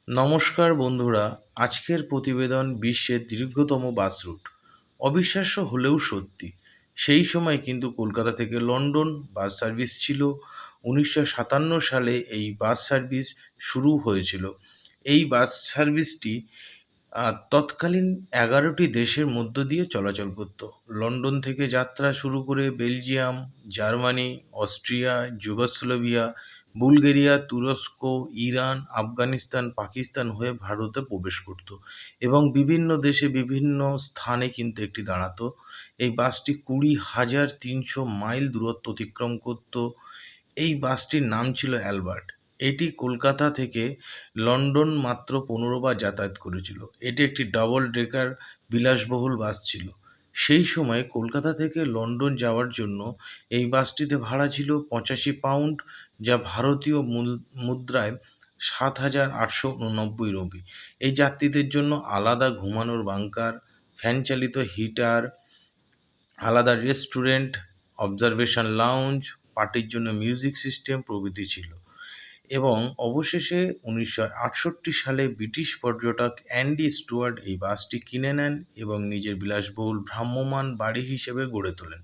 নমস্কার বন্ধুরা, আজকের প্রতিবেদন বিশ্বের দীর্ঘতম বাস রুট। অবিশ্বাস্য হলেও সত্যি, সেই সময় কিন্তু কলকাতা থেকে লন্ডন বাস সার্ভিস ছিল। 1957 সালে এই বাস সার্ভিস শুরু হয়েছিল। এই বাস সার্ভিসটি তৎকালীন 11টি দেশের মধ্য দিয়ে চলাচল করত। লন্ডন থেকে যাত্রা শুরু করে Belgium, Germany, Austria, Yugoslavia, Bulgaria, তুরস্ক, ইরান, আফগানিস্তান, পাকিস্তান হয়ে ভারতে প্রবেশ করত এবং বিভিন্ন দেশে বিভিন্ন স্থানে কিন্তু একটি দাঁড়াতো। এই বাসটি 20,300 মাইল দূরত্ব অতিক্রম করত। এই বাসটির নাম ছিল অ্যালবার্ট। এটি কলকাতা থেকে লন্ডন মাত্র 15 বার যাতায়াত করেছিল। এটি একটি ডাবল ডেকার বিলাসবহুল বাস ছিল। সেই সময় কলকাতা থেকে লন্ডন যাওয়ার জন্য এই বাসটিতে ভাড়া ছিল 85 পাউন্ড, যা ভারতীয় মুদ্রায় 7,889 রুপি। এই যাত্রীদের জন্য আলাদা ঘুমানোর বাঙ্কার, ফ্যান চালিত হিটার, আলাদা রেস্টুরেন্ট, অবজারভেশন লাউঞ্জ, পার্টির জন্য মিউজিক সিস্টেম প্রভৃতি ছিল। এবং অবশেষে 1968 সালে ব্রিটিশ পর্যটক অ্যান্ডি স্টুয়ার্ট এই বাসটি কিনে নেন এবং নিজের বিলাসবহুল ভ্রাম্যমাণ বাড়ি হিসেবে গড়ে তোলেন।